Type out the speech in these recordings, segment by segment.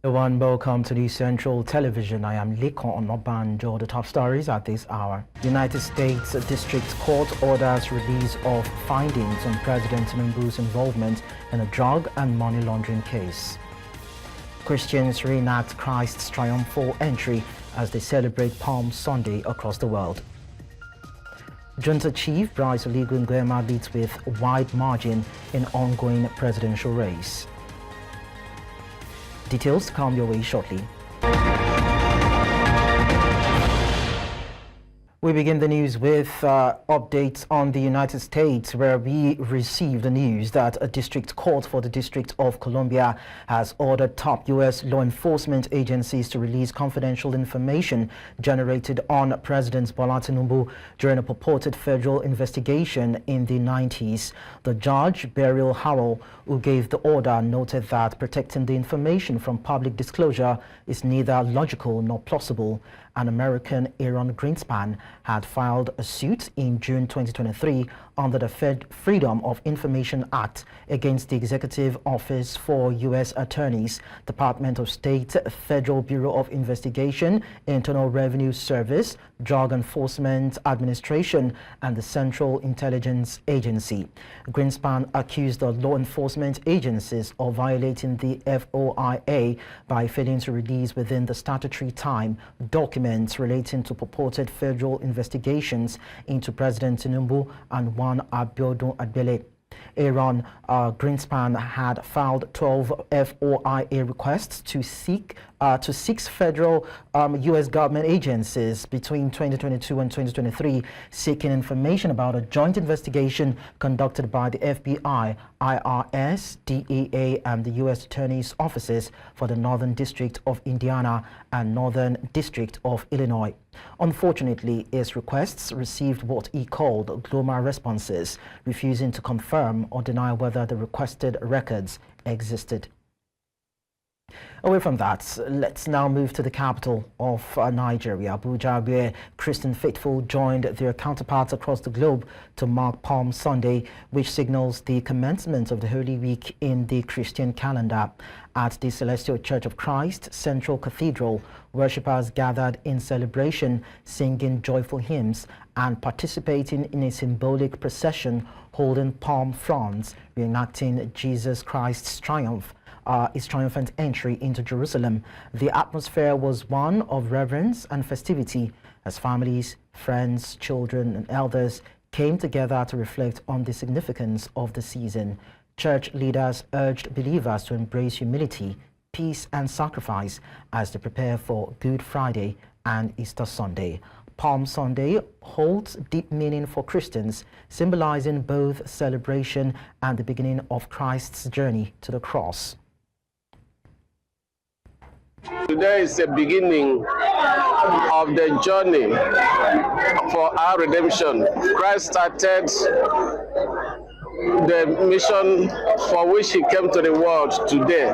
Everyone, welcome to the Central Television. I am Lekon Onobanjo. The top stories at this hour. United States District Court orders release of findings on President Ndubuisi's involvement in a drug and money laundering case. Christians reenact Christ's triumphal entry as they celebrate Palm Sunday across the world. Junta Chief Bryce Oligui Nguema leads with wide margin in ongoing presidential race. Details to come your way shortly. We begin the news with updates on the United States, where we received the news that a district court for the District of Columbia has ordered top U.S. law enforcement agencies to release confidential information generated on President Bola Tinubu during a purported federal investigation in the 90s. The judge, Beryl Howell, who gave the order, noted that protecting the information from public disclosure is neither logical nor plausible. An American, Aaron Greenspan, had filed a suit in June 2023 under the Freedom of Information Act against the Executive Office for U.S. Attorneys, Department of State, Federal Bureau of Investigation, Internal Revenue Service, Drug Enforcement Administration, and the Central Intelligence Agency. Greenspan accused the law enforcement agencies of violating the FOIA by failing to release within the statutory time documents relating to purported federal investigations into President Tinubu and one Abiodun Adbele. Aaron Greenspan had filed 12 FOIA requests to six federal U.S. government agencies between 2022 and 2023, seeking information about a joint investigation conducted by the FBI, IRS, DEA, and the U.S. Attorney's offices for the Northern District of Indiana and Northern District of Illinois. Unfortunately, his requests received what he called gloomy responses, refusing to confirm or deny whether the requested records existed. Away from that, let's now move to the capital of Nigeria, Abuja, where Christian faithful joined their counterparts across the globe to mark Palm Sunday, which signals the commencement of the Holy Week in the Christian calendar. At the Celestial Church of Christ Central Cathedral, worshippers gathered in celebration, singing joyful hymns and participating in a symbolic procession holding palm fronds, reenacting Jesus Christ's triumph. His triumphant entry into Jerusalem. The atmosphere was one of reverence and festivity as families, friends, children, and elders came together to reflect on the significance of the season. Church leaders urged believers to embrace humility, peace, and sacrifice as they prepare for Good Friday and Easter Sunday. Palm Sunday holds deep meaning for Christians, symbolizing both celebration and the beginning of Christ's journey to the cross. Today is the beginning of the journey for our redemption. Christ started the mission for which he came to the world today.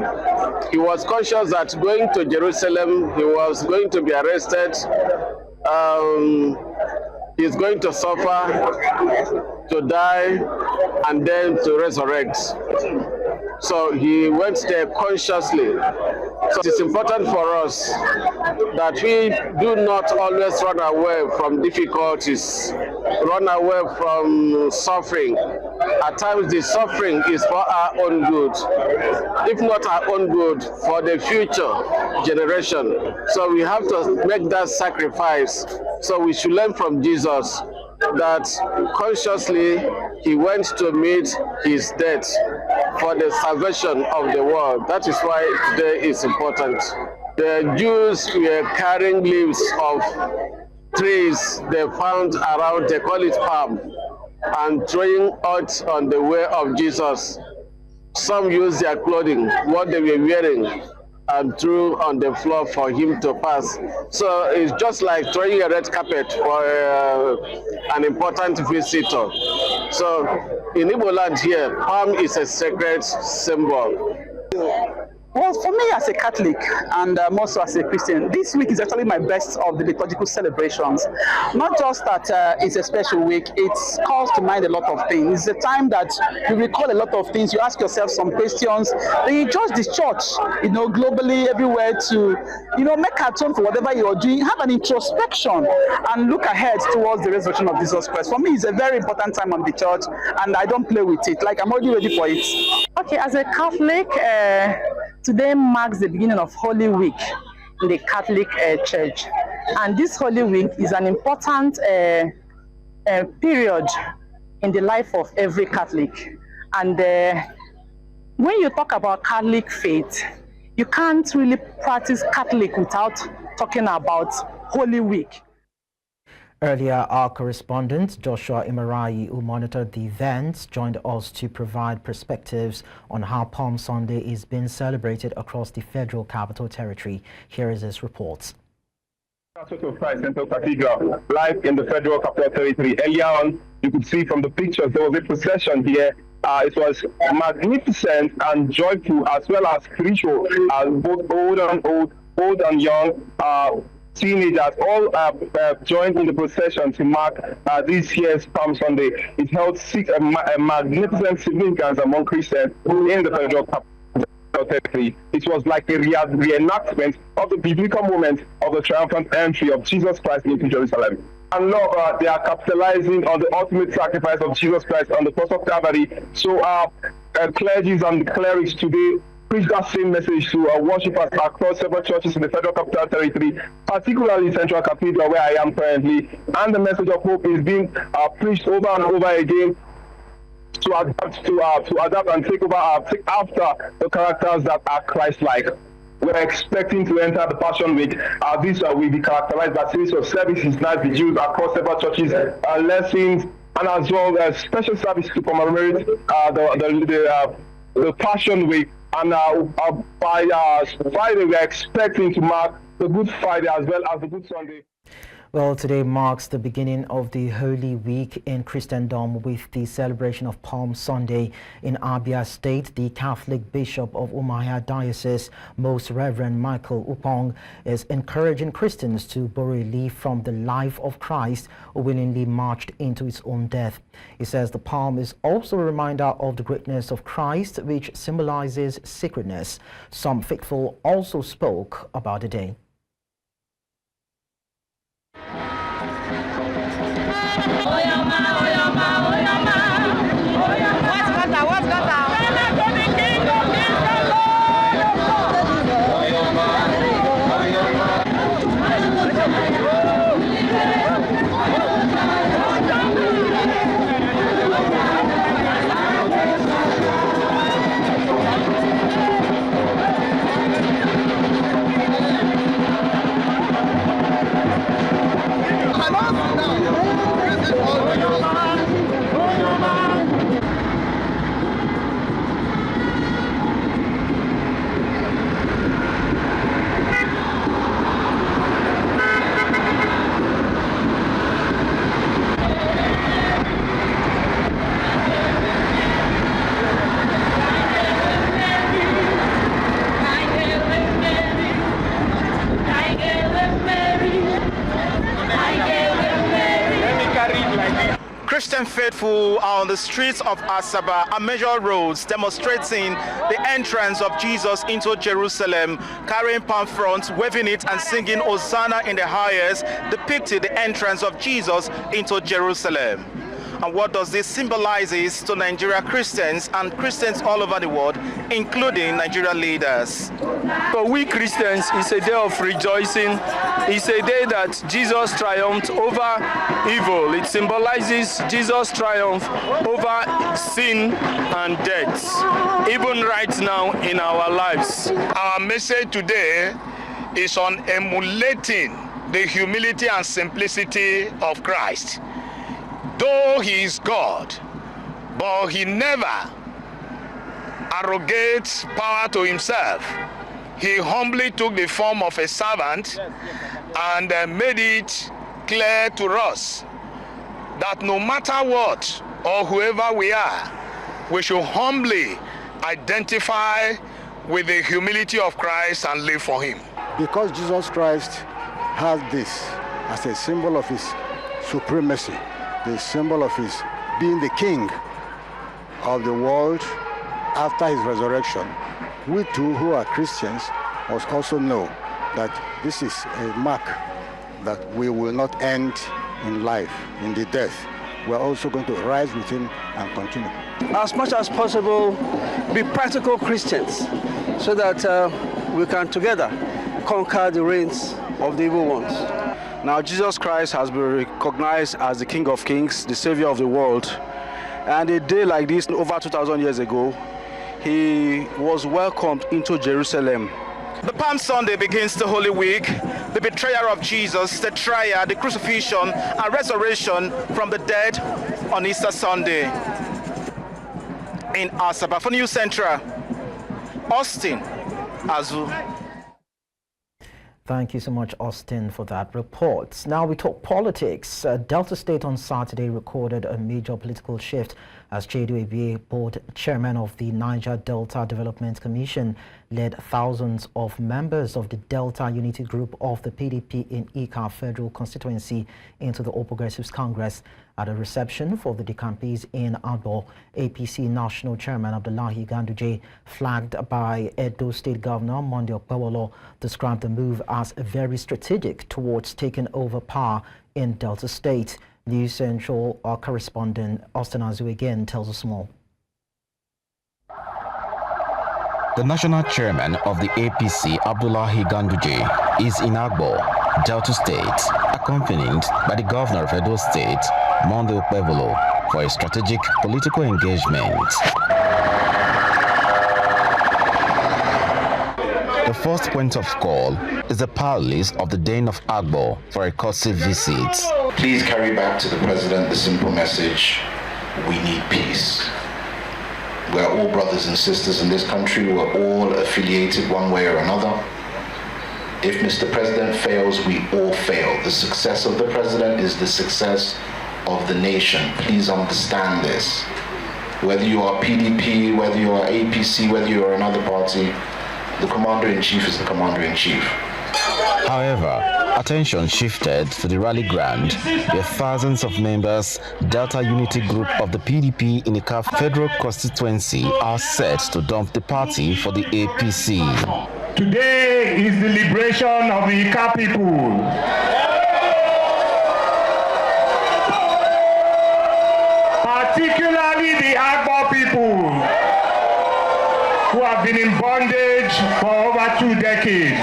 He was conscious that going to Jerusalem, he was going to be arrested, he's going to suffer, to die, and then to resurrect. So he went there consciously. So it's important for us that we do not always run away from difficulties, run away from suffering. At times the suffering is for our own good, if not our own good, for the future generation. So we have to make that sacrifice. So we should learn from Jesus that consciously he went to meet his death for the salvation of the world. That is why today is important. The Jews were carrying leaves of trees they found around, they call it palm, and throwing out on the way of Jesus. Some used their clothing, what they were wearing, and threw on the floor for him to pass. So it's just like throwing a red carpet for an important visitor. So in Igbo land here, palm is a sacred symbol. Well, for me as a Catholic and also as a Christian, this week is actually my best of the liturgical celebrations. Not just that it's a special week, it calls to mind a lot of things. It's a time that you recall a lot of things, you ask yourself some questions, then you judge this church, globally, everywhere to, make atone for whatever you're doing, have an introspection and look ahead towards the resurrection of Jesus Christ. For me, it's a very important time on the church and I don't play with it. Like, I'm already ready for it. Okay, as a Catholic, today marks the beginning of Holy Week in the Catholic Church. And this Holy Week is an important period in the life of every Catholic. And when you talk about Catholic faith, you can't really practice Catholic without talking about Holy Week. Earlier, our correspondent, Joshua Imarayi, who monitored the events, joined us to provide perspectives on how Palm Sunday is being celebrated across the Federal Capital Territory. Here is his report. Of Christ Central Cathedral, live in the Federal Capital Territory. Earlier on, you could see from the pictures, there was a procession here. It was magnificent and joyful, as well as spiritual, both old and young. Teenagers all joined in the procession to mark this year's Palm Sunday. It held a magnificent significance among Christians in the Federal Capital Territory. It was like a reenactment of the biblical moment of the triumphant entry of Jesus Christ into Jerusalem. And love, they are capitalizing on the ultimate sacrifice of Jesus Christ on the cross of Calvary. So clergies and clerics today preach that same message to worshippers across several churches in the Federal Capital Territory, particularly Central Cathedral, where I am currently. And the message of hope is being preached over and over again to adapt and take after the characters that are Christ-like. We're expecting to enter the Passion Week. This will be characterized by a series of services, night vigils across several churches, lessons, and as well as special service to commemorate the Passion Week. And by Friday, we're expecting to mark the Good Friday as well as the Good Sunday. Well, today marks the beginning of the Holy Week in Christendom with the celebration of Palm Sunday in Adamawa State. The Catholic Bishop of Umuahia Diocese, Most Reverend Michael Upong, is encouraging Christians to borrow a leaf from the life of Christ, who willingly marched into his own death. He says the palm is also a reminder of the greatness of Christ, which symbolizes sacredness. Some faithful also spoke about the day. Christian faithful are on the streets of Asaba and major roads demonstrating the entrance of Jesus into Jerusalem, carrying palm fronds, waving it and singing Hosanna in the highest, depicting the entrance of Jesus into Jerusalem. And what does this symbolize to Nigeria Christians and Christians all over the world, including Nigeria leaders? For we Christians, it's a day of rejoicing. It's a day that Jesus triumphed over evil. It symbolizes Jesus' triumph over sin and death, even right now in our lives. Our message today is on emulating the humility and simplicity of Christ. Though he is God, but he never arrogates power to himself. He humbly took the form of a servant and made it clear to us that no matter what or whoever we are, we should humbly identify with the humility of Christ and live for him. Because Jesus Christ has this as a symbol of his supremacy, the symbol of his being the king of the world after his resurrection, we too who are Christians must also know that this is a mark that we will not end in life, in the death. We're also going to rise with him and continue. As much as possible, be practical Christians so that we can together conquer the reigns of the evil ones. Now, Jesus Christ has been recognized as the King of Kings, the Savior of the world. And a day like this, over 2,000 years ago, he was welcomed into Jerusalem. The Palm Sunday begins the Holy Week, the betrayal of Jesus, the trial, the crucifixion, and resurrection from the dead on Easter Sunday. In Asaba, for News Central, Austin Azu. Thank you so much, Austin, for that report. Now we talk politics. Delta State on Saturday recorded a major political shift as Chedu Ebie, board chairman of the Niger Delta Development Commission, led thousands of members of the Delta Unity Group of the PDP in Ika Federal Constituency into the All Progressives Congress. At a reception for the Dekampis in Agbo, APC National Chairman Abdullahi Ganduje, flagged by Edo State Governor Monday Okpewolo, described the move as very strategic towards taking over power in Delta State. News Central correspondent Austin Azu again tells us more. The national chairman of the APC, Abdullahi Ganduje, is in Agbo, Delta State, accompanied by the governor of Edo State, Monday Okpewolo, for a strategic political engagement. The first point of call is the palace of the Dane of Agbo for a courtesy visit. Please carry back to the president the simple message: we need peace. We're all brothers and sisters in this country. We're all affiliated one way or another. If Mr. President fails, we all fail. The success of the president is the success of the nation. Please understand this. Whether you are PDP, whether you are APC, whether you are another party, the commander-in-chief is the commander-in-chief. However, attention shifted to the rally ground, where thousands of members, Delta Unity Group of the PDP in the Ika Federal Constituency, are set to dump the party for the APC. Today is the liberation of the Ika people. Particularly the Agbo people, who have been in bondage for over 2 decades.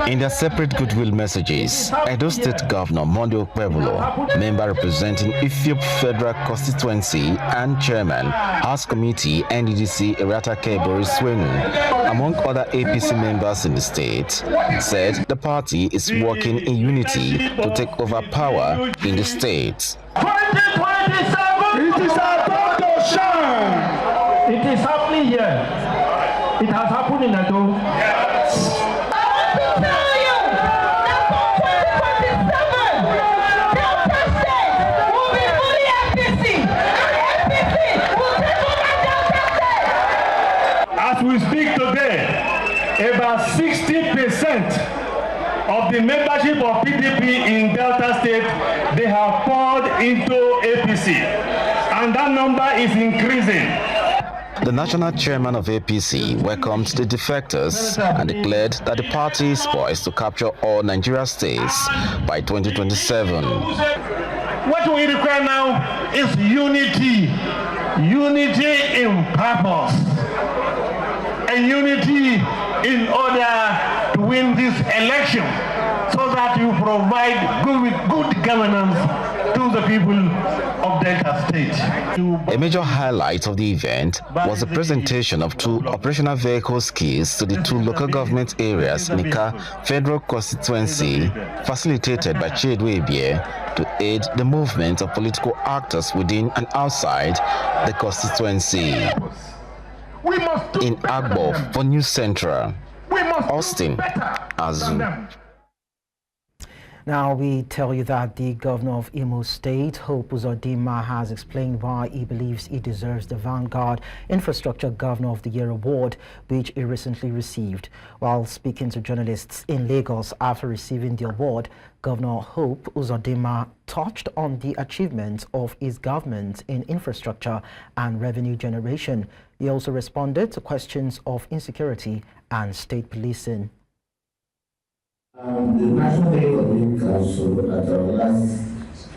In their separate goodwill messages, Edo State Governor Monday Okpewolo, member representing Ifiop Federal Constituency and Chairman, House Committee NDDC Erata Keboris Swenu, among other APC members in the state, said the party is working in unity to take over power in the state. 2027, it is our time to shine. It is happening here. It has happened in Edo. Yes. As we speak today, about 60% of the membership of PDP in Delta State, they have poured into APC, and that number is increasing. The national chairman of APC welcomed the defectors and declared that the party is poised to capture all Nigeria states by 2027. What we require now is unity. Unity in purpose. And unity in order to win this election, so that you provide good governance to the people of Delta State. A major highlight of the event was the presentation of 2 operational vehicle skis to the 2 local government areas in Ika Federal Constituency, facilitated by Chedu Ebie, to aid the movement of political actors within and outside the constituency. In Agbo, for News Central, Austin Azu. Now we tell you that the governor of Imo State, Hope Uzodinma, has explained why he believes he deserves the Vanguard Infrastructure Governor of the Year award, which he recently received. While speaking to journalists in Lagos after receiving the award, Governor Hope Uzodinma touched on the achievements of his government in infrastructure and revenue generation. He also responded to questions of insecurity and state policing. The National Economic Council at our last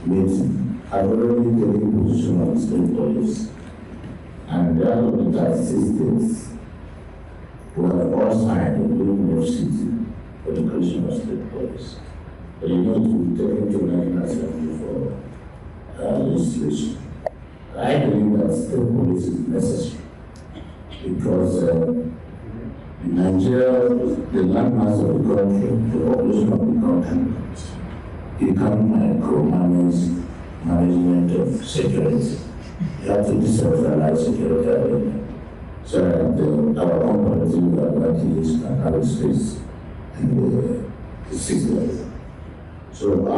meeting had already taken position on state police, and the government has 6 states who have all signed, including New City, for the creation of state police. But you need to be taken to National Assembly for legislation. I believe that state police is necessary because Nigeria, the landmass of the country, the population of the country, become micromanaged management of security. You have to decentralize security so that our comparative advantages can have a space in the system. So I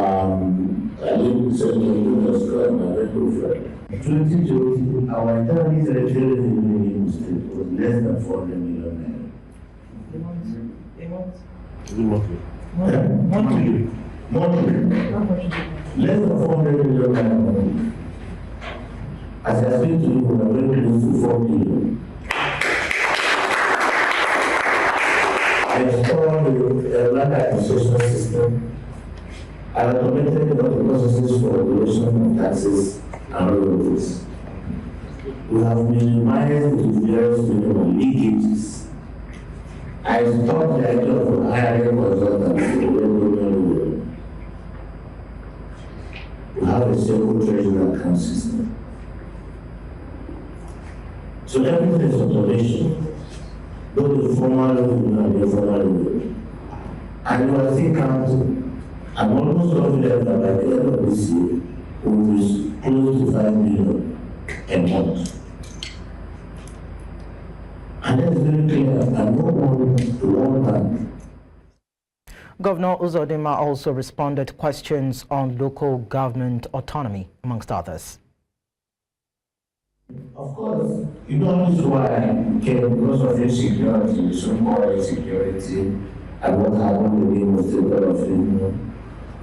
think certainly let us go and very good friend. 2020, our entire territorial revenue in the state was less than 400 million naira. Monthly. Less than 400 million naira. As I said to you, we are very close to 4 billion. I installed a land acquisition system and automated the processes for regulation of taxes and royalties. We have minimized the various minimum leakages. I stopped the idea of hiring consultants to the We have a simple treasury account system. So everything is automation, both the formal revenue and the informal revenue. And you are still counting. I'm almost confident that by the end of this year, we will be close to 5 million a month. And that is very clear, and no one to one bank. Governor Uzodinma also responded to questions on local government autonomy, amongst others. Of course, you know this is why I came because of insecurity, so-called insecurity, and what happened within the state of Imo.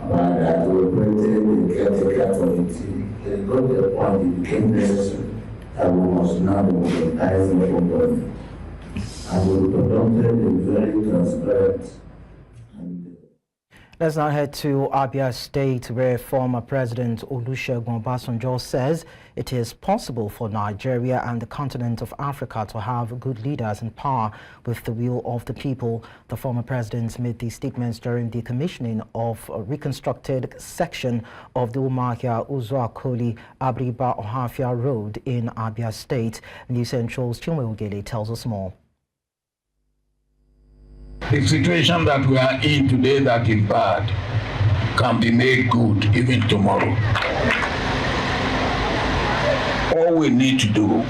That we operated the caretaker committee. It got to the point it became necessary that we must now democratize the government. And we conducted a very transparent. Let's now head to Abia State, where former President Olusegun Obasanjo says it is possible for Nigeria and the continent of Africa to have good leaders in power with the will of the people. The former president made these statements during the commissioning of a reconstructed section of the Umuahia Uzuakoli Abriba Ohafia Road in Abia State. News Central's Chinwe Ogele tells us more. The situation that we are in today that is bad can be made good even tomorrow. All we need to do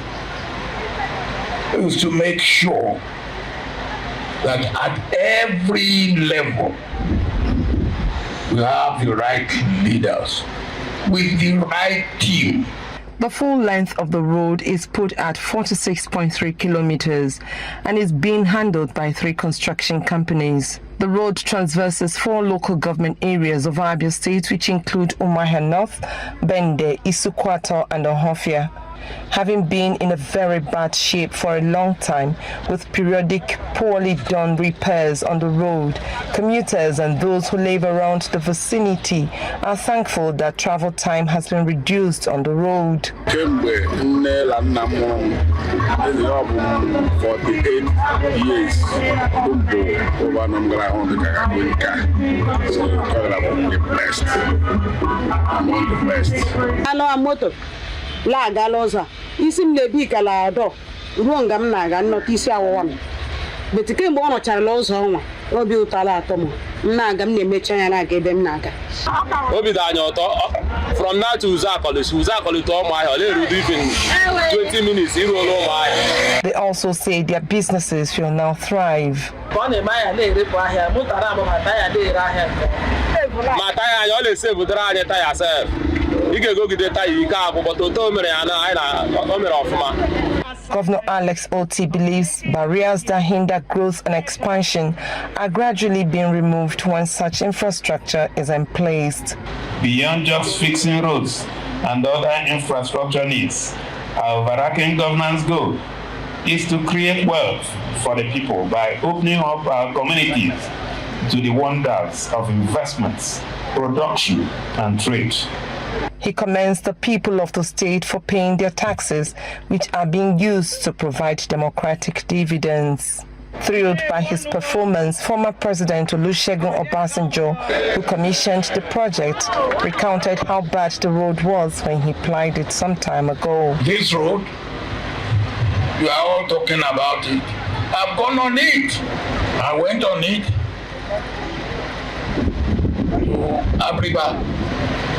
is to make sure that at every level we have the right leaders with the right team. The full length of the road is put at 46.3 kilometers and is being handled by 3 construction companies. The road traverses 4 local government areas of Abia State, which include Umuahia North, Bende, Isukwato, and Ohafia. Having been in a very bad shape for a long time, with periodic poorly done repairs on the road, commuters and those who live around the vicinity are thankful that travel time has been reduced on the road. 48 years so I'm the best. Among the best. La galoza isim lebi kala do ruonga m na-aga nnọta isi awụwa m betike mgbe ọ nọchara ụzọ ọnwa obi ụtala atọ m na-aga m na-emecha anya na-aga ebe m na-aga obi da anya ụtọ from now to Uzakoli to Umuahia ole rudu even 20 minutes iruola Umuahia. They also say their businesses will now thrive. ma taya anyị ọ na-esevụtara anyị taya sef ị ga-egogide taya ike agwụ bọta oto o mere ya na anyị na o mere ọfụma. Governor Alex Oti believes barriers that hinder growth and expansion are gradually being removed when such infrastructure is in place. Beyond just fixing roads and other infrastructure needs, our overarching governance goal is to create wealth for the people by opening up our communities to the wonders of investments, production, and trade. He commends the people of the state for paying their taxes, which are being used to provide democratic dividends. Thrilled by his performance, former President Olusegun Obasanjo, who commissioned the project, recounted how bad the road was when he plied it some time ago. This road, you are all talking about it. I've gone on it. I went on it to Abuja.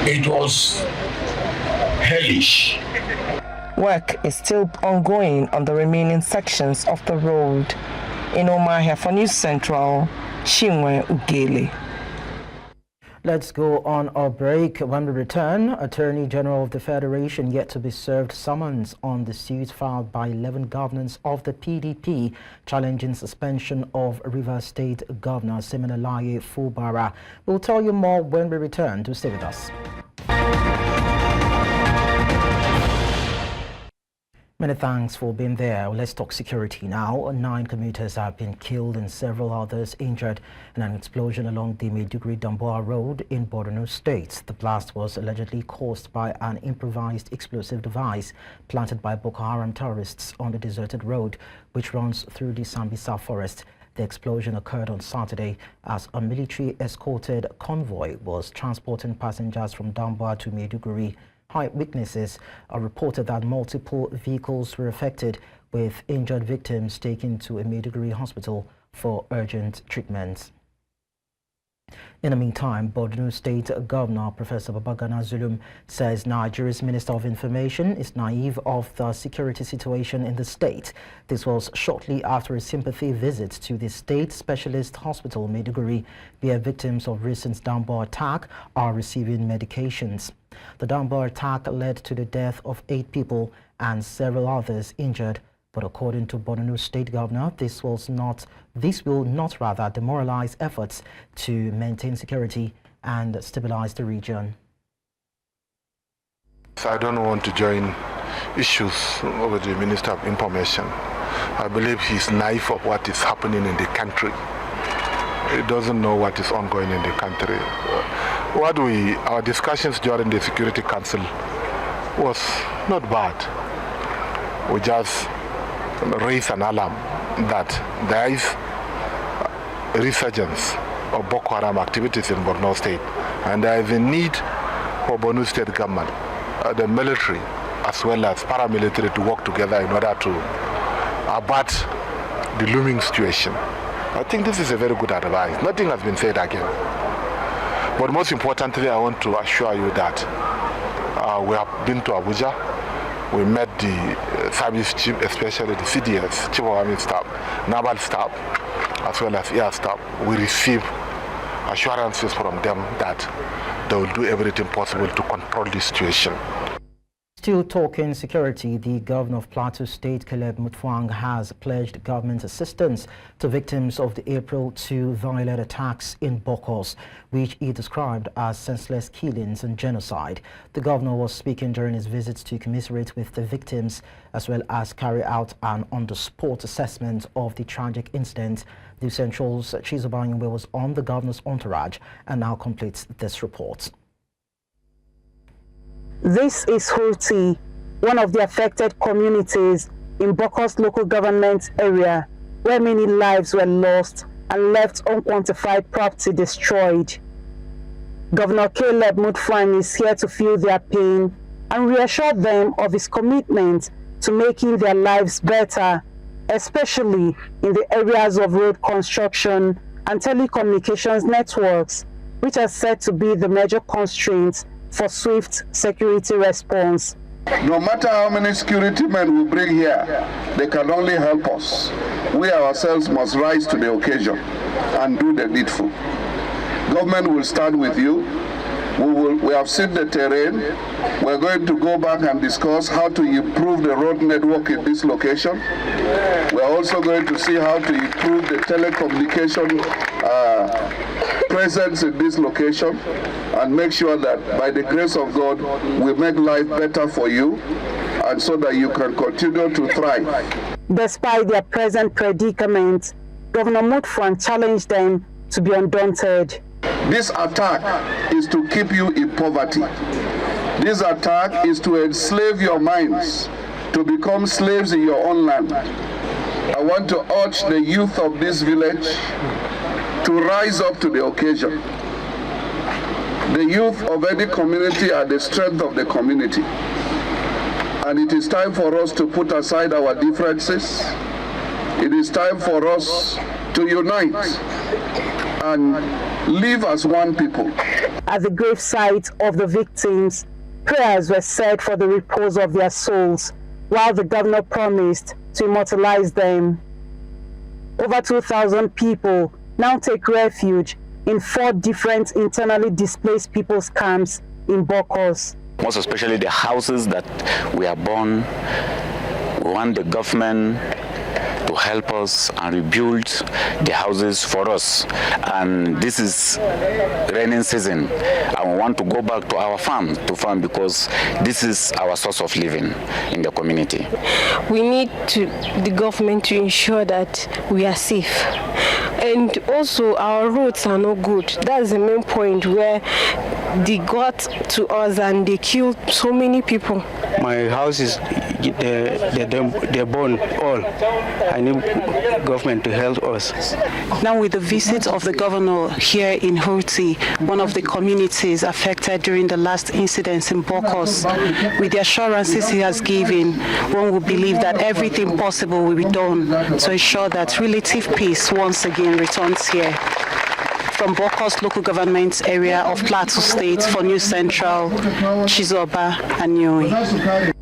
It was hellish. Work is still ongoing on the remaining sections of the road. In Omahia for News Central, Chinwe Ugele. Let's go on our break. When we return, Attorney General of the Federation yet to be served summons on the suit filed by 11 governors of the PDP challenging suspension of Rivers State Governor Siminalayi Fubara. We'll tell you more when we return. Do stay with us. Many thanks for being there. Let's talk security now. 9 commuters have been killed and several others injured in an explosion along the Maiduguri-Damboa Road in Borno State. The blast was allegedly caused by an improvised explosive device planted by Boko Haram terrorists on the deserted road, which runs through the Sambisa forest. The explosion occurred on Saturday as a military-escorted convoy was transporting passengers from Damboa to Maiduguri. Eyewitnesses reported that multiple vehicles were affected, with injured victims taken to a Maiduguri hospital for urgent treatment. In the meantime, Borno State Governor Professor Babagana Zulum says Nigeria's Minister of Information is naive of the security situation in the state. This was shortly after a sympathy visit to the State Specialist Hospital Maiduguri, where victims of recent Damboa attack are receiving medications. The Damboa attack led to the death of 8 people and several others injured. But according to Borno State Governor, this will not demoralize efforts to maintain security and stabilize the region. I don't want to join issues with the Minister of Information. I believe he's naive of what is happening in the country. He doesn't know what is ongoing in the country. Our discussions during the Security Council was not bad. We just raise an alarm that there is a resurgence of Boko Haram activities in Borno State, and there is a need for Borno State government, the military as well as paramilitary, to work together in order to abut the looming situation. I think this is a very good advice. Nothing has been said again. But most importantly, I want to assure you that we have been to Abuja. We met the service chief, especially the CDS, Chief of Army Staff, Naval Staff, as well as Air Staff. We receive assurances from them that they will do everything possible to control the situation. Still talking security, the governor of Plateau State, Caleb Mutfwang, has pledged government assistance to victims of the April 2 violent attacks in Bokos, which he described as senseless killings and genocide. The governor was speaking during his visit to commiserate with the victims, as well as carry out an on-the-spot assessment of the tragic incident. The Central's Chizobayingwe was on the governor's entourage and now completes this report. This is Hulti, one of the affected communities in Bokos local government area, where many lives were lost and left unquantified property destroyed. Governor Caleb Mutfwang is here to feel their pain and reassure them of his commitment to making their lives better, especially in the areas of road construction and telecommunications networks, which are said to be the major constraints for swift security response. No matter how many security men we bring here, they can only help us. We ourselves must rise to the occasion and do the needful. Government will stand with you. We have seen the terrain. We're going to go back and discuss how to improve the road network in this location. We're also going to see how to improve the telecommunication presence in this location and make sure that by the grace of God, we make life better for you and so that you can continue to thrive. Despite their present predicament, Governor Mutfwang challenged them to be undaunted. This attack is to keep you in poverty. This attack is to enslave your minds, to become slaves in your own land. I want to urge the youth of this village to rise up to the occasion. The youth of any community are the strength of the community. And it is time for us to put aside our differences. It is time for us to unite and live as one people. At the gravesite of the victims, prayers were said for the repose of their souls, while the governor promised to immortalize them. Over 2,000 people now take refuge in 4 different internally displaced people's camps in Bokos. Most especially the houses that we are born. We want the government to help us and rebuild the houses for us. And this is rainy season, and we want to go back to our farm because this is our source of living in the community. We need the government to ensure that we are safe. And also our roads are not good. That's the main point where they got to us and they killed so many people. My house is they're born all. I need government to help us. Now with the visit of the governor here in Houthi, one of the communities affected during the last incidents in Bokos, with the assurances he has given, one would believe that everything possible will be done to ensure that relative peace once again returns here. From Bokos local government area of Plateau State for News Central, Chizoba and Nyoi.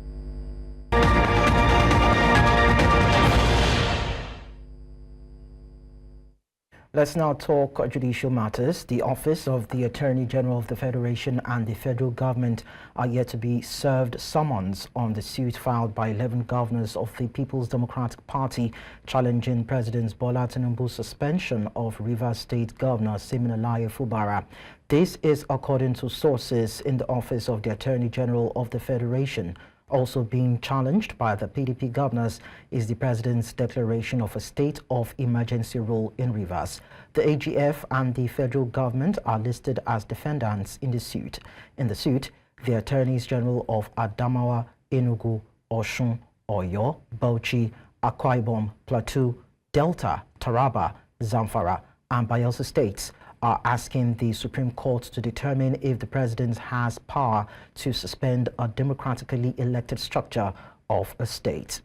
Let's now talk judicial matters. The Office of the Attorney General of the Federation and the federal government are yet to be served summons on the suit filed by 11 governors of the People's Democratic Party challenging President Bola Tinubu's suspension of Rivers State Governor Siminalayi Fubara. This is according to sources in the Office of the Attorney General of the Federation. Also being challenged by the PDP governors is the president's declaration of a state of emergency rule in Rivers. The AGF and the federal government are listed as defendants in the suit. In the suit, the attorneys general of Adamawa, Enugu, Osun, Oyo, Bauchi, Akwa Ibom, Plateau, Delta, Taraba, Zamfara, and Bayelsa states are asking the Supreme Court to determine if the president has power to suspend a democratically elected structure of a state.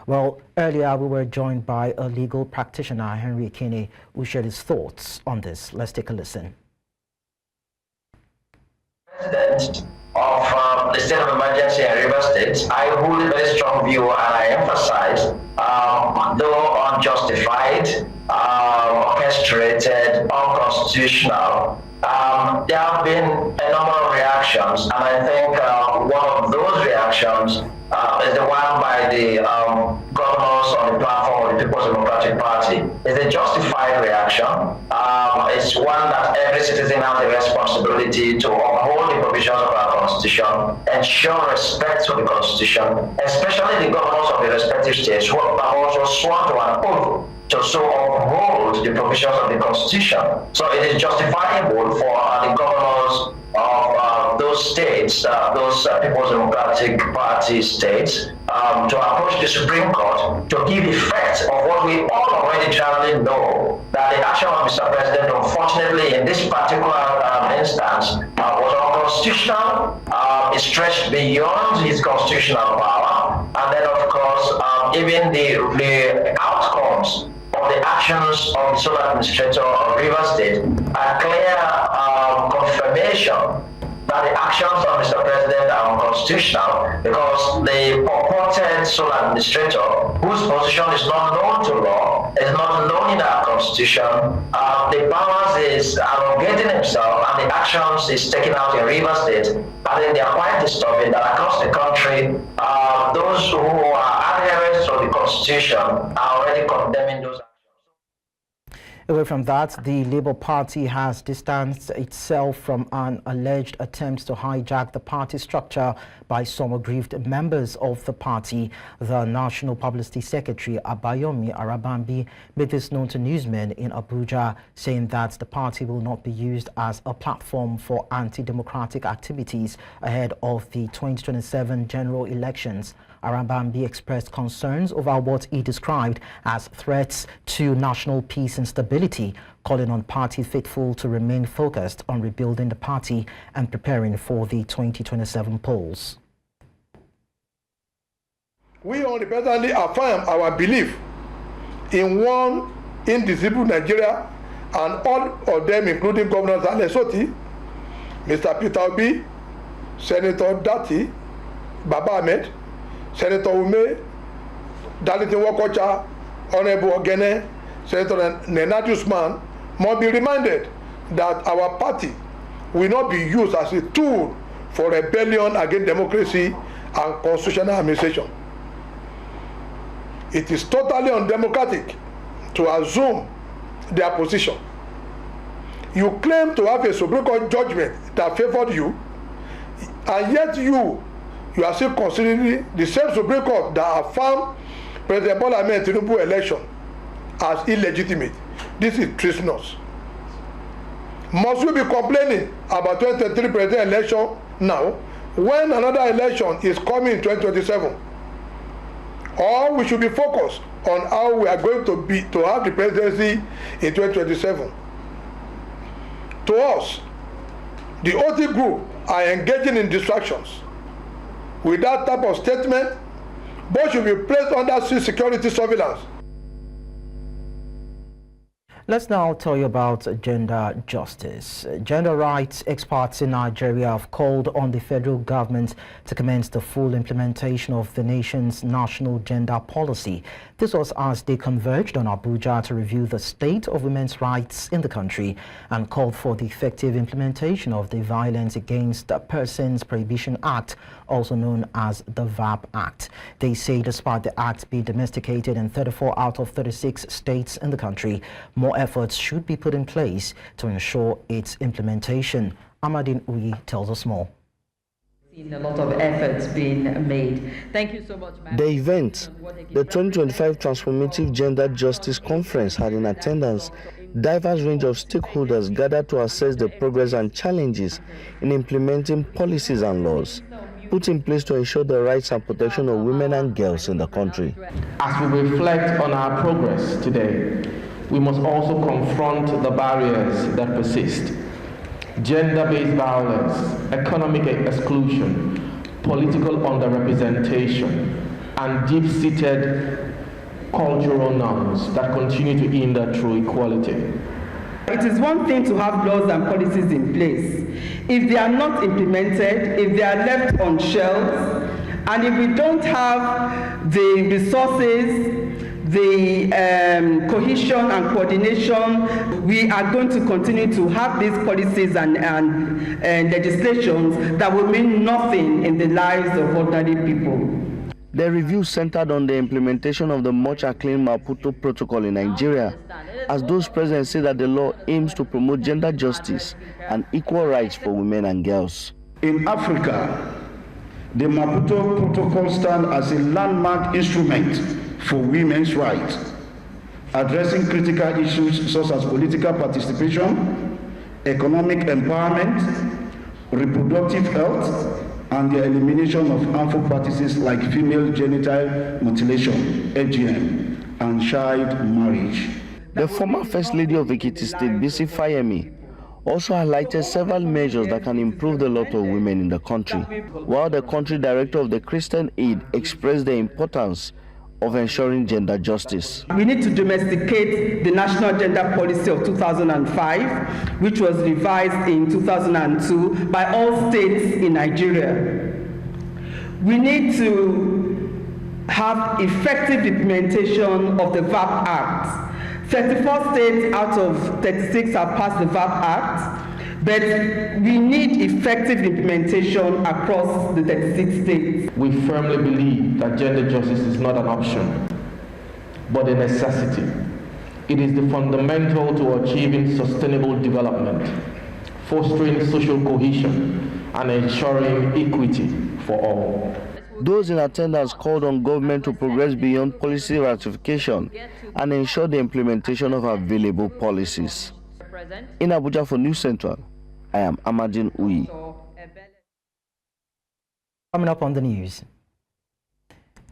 Well, earlier we were joined by a legal practitioner, Henry Ekene, who shared his thoughts on this. Let's take a listen. President of the state of emergency in Rivers State, I hold a very strong view and I emphasize, though unjustified, orchestrated, unconstitutional, there have been a number of reactions, and I think one of those reactions is the one by the governors on the platform of the People's Democratic Party. It's a justified reaction. It's one that every citizen has a responsibility to uphold the provisions of our Constitution, ensure respect for the Constitution, especially the governors of the respective states who have also sworn to an oath to so uphold the provisions of the Constitution. So it is justifiable for the governors of those states, those People's Democratic Party states, to approach the Supreme Court to give effect of what we all already generally know, that the action of Mr. President, unfortunately, in this particular instance, was unconstitutional. It stretched beyond his constitutional power, and then, of course, even the outcomes of the actions of the sole administrator of Rivers State are clear confirmation that the actions of Mr. President are unconstitutional because the purported sole administrator, whose position is not known to law, is not known in our constitution, the powers is arrogating himself, and the actions is taken out in Rivers State. I think they are quite disturbing that across the country, those who are adherents to the constitution are already condemning those actions. Away from that, the Labour Party has distanced itself from an alleged attempt to hijack the party structure by some aggrieved members of the party. The National Publicity Secretary, Abayomi Arabambi, made this known to newsmen in Abuja, saying that the party will not be used as a platform for anti-democratic activities ahead of the 2027 general elections. Arabambi expressed concerns over what he described as threats to national peace and stability, calling on party faithful to remain focused on rebuilding the party and preparing for the 2027 polls. We unreservedly affirm our belief in one indivisible Nigeria, and all of them, including Governor Zale Soti, Mr. Peter Obi, Senator Dati, Baba Ahmed, Senator Ume, Darlington Wakocha, Honorable Ogene, Senator Nenadi Usman, must be reminded that our party will not be used as a tool for rebellion against democracy and constitutional administration. It is totally undemocratic to assume their position. You claim to have a Supreme Court judgment that favored you, and yet you are still considering the same Supreme Court that affirmed President Bola Ahmed Tinubu election as illegitimate. This is treasonous. Must we be complaining about 2023 president election now when another election is coming in 2027? Or we should be focused on how we are going to have the presidency in 2027. To us, the OT group are engaging in distractions. With that type of statement, both should be placed under security surveillance. Let's now tell you about gender justice. Gender rights experts in Nigeria have called on the federal government to commence the full implementation of the nation's national gender policy. This was as they converged on Abuja to review the state of women's rights in the country and called for the effective implementation of the Violence Against Persons Prohibition Act, also known as the VAP Act. They say despite the act being domesticated in 34 out of 36 states in the country, more efforts should be put in place to ensure its implementation. Amadine Uyi tells us more. A lot of efforts being made. Thank you so much, ma'am. The event, the 2025 Transformative Gender Justice Conference, had in attendance diverse range of stakeholders gathered to assess the progress and challenges in implementing policies and laws put in place to ensure the rights and protection of women and girls in the country. As we reflect on our progress today, we must also confront the barriers that persist. Gender-based violence, economic exclusion, political underrepresentation, and deep-seated cultural norms that continue to hinder true equality. It is one thing to have laws and policies in place. If they are not implemented, if they are left on shelves, and if we don't have the resources, the cohesion and coordination, we are going to continue to have these policies and legislations that will mean nothing in the lives of ordinary people. The review centered on the implementation of the much acclaimed Maputo Protocol in Nigeria, as those present say that the law aims to promote gender justice and equal rights for women and girls. In Africa, the Maputo Protocol stands as a landmark instrument for women's rights, addressing critical issues such as political participation, economic empowerment, reproductive health, and the elimination of harmful practices like female genital mutilation, FGM, and child marriage. The former First Lady of Ekiti State, Bisi Fayemi, also highlighted several measures that can improve the lot of women in the country, while the country director of the Christian Aid expressed the importance of ensuring gender justice. We need to domesticate the National Gender Policy of 2005, which was revised in 2002 by all states in Nigeria. We need to have effective implementation of the VAP Act. 34 states out of 36 have passed the VAP Act, but we need effective implementation across the 36 states. We firmly believe that gender justice is not an option, but a necessity. It is the fundamental to achieving sustainable development, fostering social cohesion, and ensuring equity for all. Those in attendance called on government to progress beyond policy ratification and ensure the implementation of available policies. In Abuja for News Central, I am Amadin Uyi. Coming up on the news.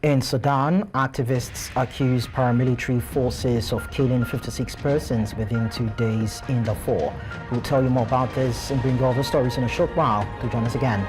In Sudan, activists accuse paramilitary forces of killing 56 persons within 2 days in Darfur. We'll tell you more about this and bring you all the stories in a short while. To join us again.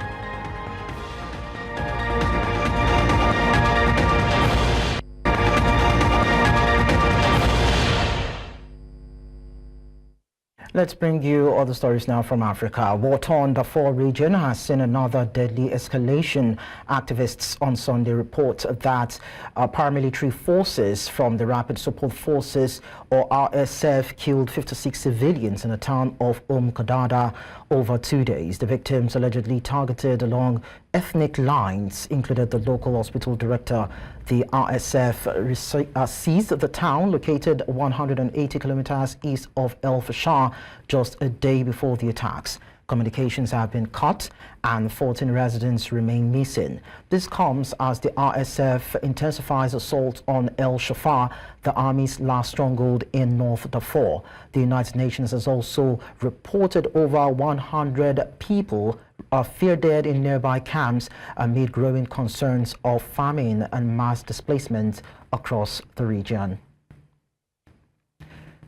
Let's bring you other stories now from Africa. War-torn Darfur region has seen another deadly escalation. Activists on Sunday report that paramilitary forces from the Rapid Support Forces, or RSF, killed 56 civilians in the town of Kadada over 2 days. The victims, allegedly targeted along ethnic lines, included the local hospital director. The RSF seized the town, located 180 kilometers east of El Fasher, just a day before the attacks. Communications have been cut and 14 residents remain missing. This comes as the RSF intensifies assault on El Shafar, the army's last stronghold in North Darfur. The United Nations has also reported over 100 people are feared dead in nearby camps amid growing concerns of famine and mass displacement across the region.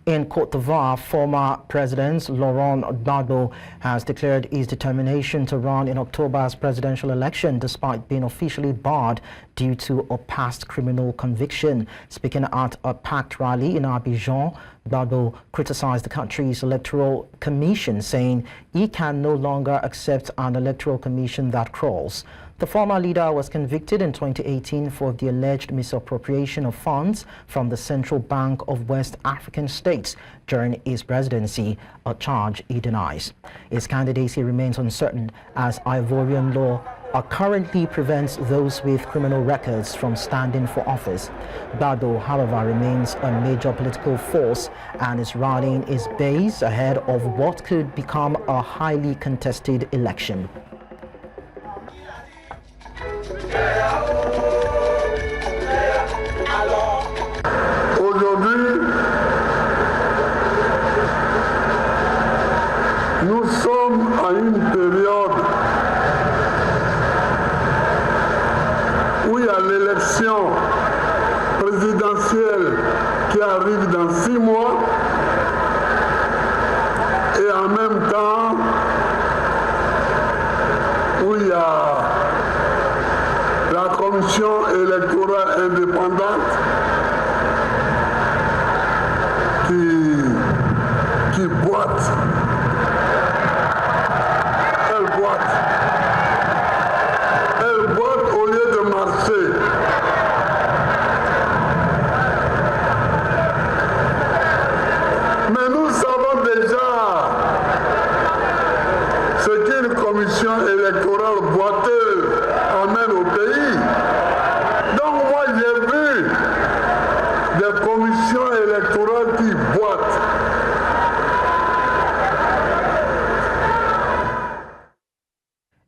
In Côte d'Ivoire, former President Laurent Gbagbo has declared his determination to run in October's presidential election despite being officially barred due to a past criminal conviction. Speaking at a packed rally in Abidjan, Gbagbo criticized the country's electoral commission, saying he can no longer accept an electoral commission that crawls. The former leader was convicted in 2018 for the alleged misappropriation of funds from the Central Bank of West African States during his presidency, a charge he denies. His candidacy remains uncertain as Ivorian law currently prevents those with criminal records from standing for office. Gbagbo, however, remains a major political force and is rallying his base ahead of what could become a highly contested election. Aujourd'hui, nous sommes à une période où il y a l'élection présidentielle qui arrive dans 6 mois et en même temps où il y a la commission électorale indépendante qui boite. Elle boite. Elle boite au lieu de marcher. Mais nous savons déjà ce qu'une commission électorale boiteuse amène au pays. Donc moi j'ai vu des commissions électorales qui boitent.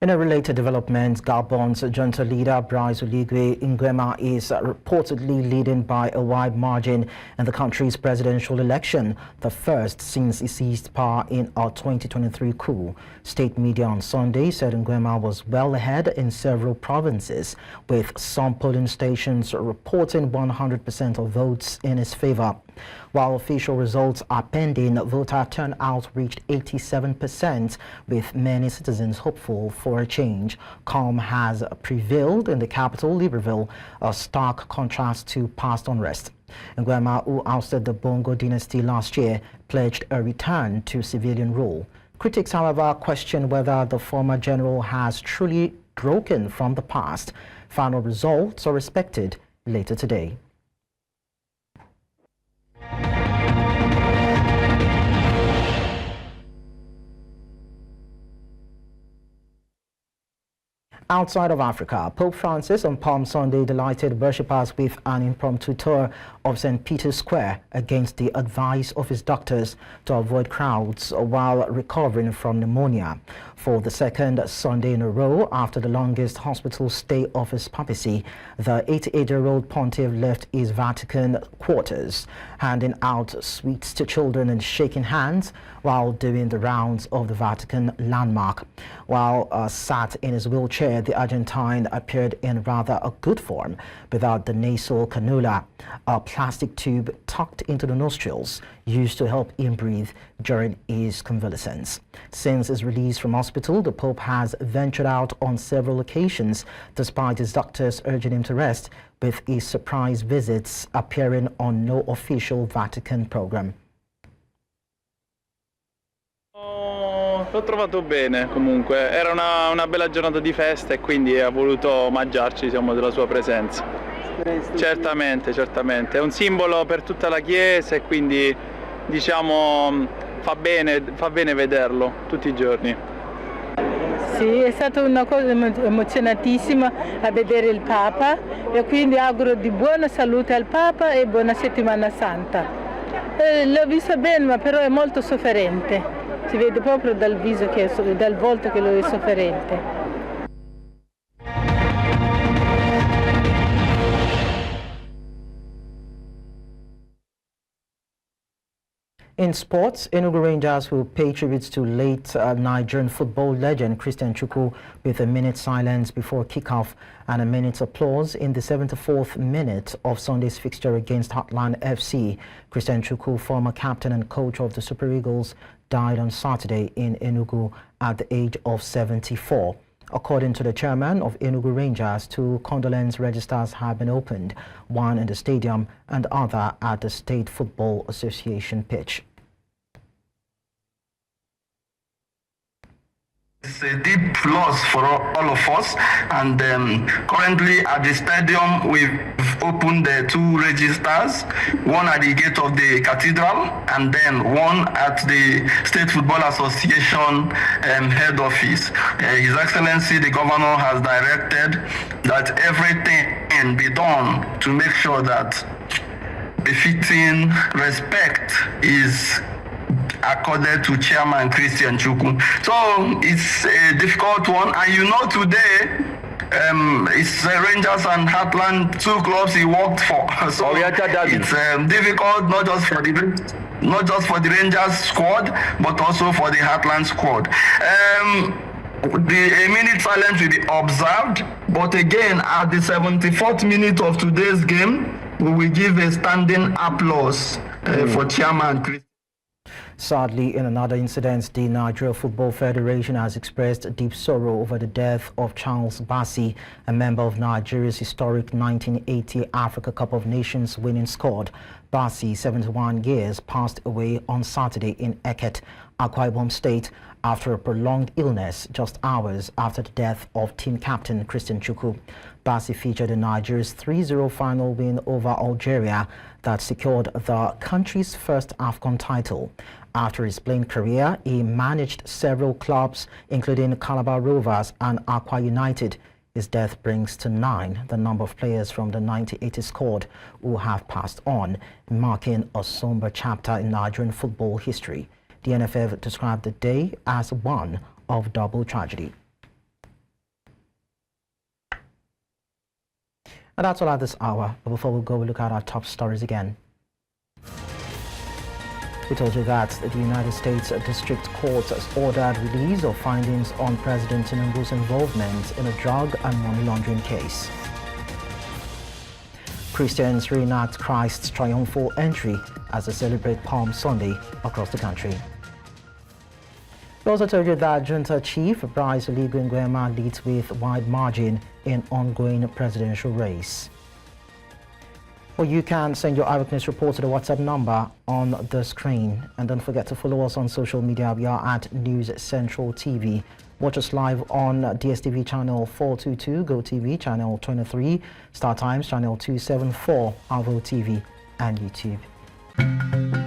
In a related development, Gabon's junta leader Brice Oligui Nguema is reportedly leading by a wide margin in the country's presidential election, the first since he seized power in a 2023 coup. State media on Sunday said Nguema was well ahead in several provinces, with some polling stations reporting 100% of votes in his favor. While official results are pending, voter turnout reached 87%, with many citizens hopeful for for a change. Calm has prevailed in the capital, Libreville, a stark contrast to past unrest. Nguema, who ousted the Bongo dynasty last year, pledged a return to civilian rule. Critics, however, question whether the former general has truly broken from the past. Final results are expected later today. Outside of Africa, Pope Francis on Palm Sunday delighted worshippers with an impromptu tour of St. Peter's Square against the advice of his doctors to avoid crowds while recovering from pneumonia. For the second Sunday in a row after the longest hospital stay of his papacy, the 88-year-old pontiff left his Vatican quarters, handing out sweets to children and shaking hands while doing the rounds of the Vatican landmark. While sat in his wheelchair, the Argentine appeared in rather a good form without the nasal cannula, a plastic tube tucked into the nostrils used to help him breathe during his convalescence. Since his release from hospital, the Pope has ventured out on several occasions despite his doctors urging him to rest, with his surprise visits appearing on no official Vatican program. L'ho trovato bene comunque, era una bella giornata di festa e quindi ha voluto omaggiarci della sua presenza. Certamente, certamente, è un simbolo per tutta la Chiesa e quindi fa bene vederlo tutti i giorni. Sì, è stata una cosa emozionatissima a vedere il Papa e quindi auguro di buona salute al Papa e buona settimana santa. L'ho visto bene, ma però è molto sofferente. Si vede proprio dal viso dal volto che lui è sofferente. In sports, Enugu Rangers will pay tributes to late Nigerian football legend Christian Chukwu with a minute's silence before kickoff and a minute's applause in the 74th minute of Sunday's fixture against Heartland FC. Christian Chukwu, former captain and coach of the Super Eagles, died on Saturday in Enugu at the age of 74. According to the chairman of Enugu Rangers, 2 condolence registers have been opened, one in the stadium and other at the State Football Association pitch. It's a deep loss for all of us, and currently at the stadium we've opened 2 registers, one at the gate of the cathedral and then one at the State Football Association head office. His Excellency the Governor has directed that everything be done to make sure that befitting respect is accorded to Chairman Christian Chukwu. So it's a difficult one, and today it's Rangers and Heartland, 2 clubs he worked for. So it's difficult not just for the Rangers squad, but also for the Heartland squad. A minute silence will be observed, but again at the 74th minute of today's game, we will give a standing applause for Chairman Christian. Sadly, in another incident, the Nigeria Football Federation has expressed deep sorrow over the death of Charles Bassey, a member of Nigeria's historic 1980 Africa Cup of Nations winning squad. Bassey, 71 years, passed away on Saturday in Eket, Akwa Ibom State, after a prolonged illness just hours after the death of team captain Christian Chukwu. Bassey featured in Nigeria's 3-0 final win over Algeria that secured the country's first AFCON title. After his playing career, he managed several clubs, including Calabar Rovers and Aqua United. His death brings to 9 the number of players from the 1980 squad who have passed on, marking a somber chapter in Nigerian football history. The NFF described the day as one of double tragedy. And that's all at this hour. But before we go, we look at our top stories again. We told you that the United States District Court has ordered release of findings on President Tinubu's involvement in a drug and money laundering case. Christians reenact Christ's triumphal entry as they celebrate Palm Sunday across the country. We also told you that Junta Chief Bryce Oligui Nguema leads with wide margin in ongoing presidential race. Well, you can send your eyewitness report to the WhatsApp number on the screen. And don't forget to follow us on social media. We are at News Central TV. Watch us live on DSTV channel 422, GoTV channel 23, Star Times channel 274, Alvo TV, and YouTube.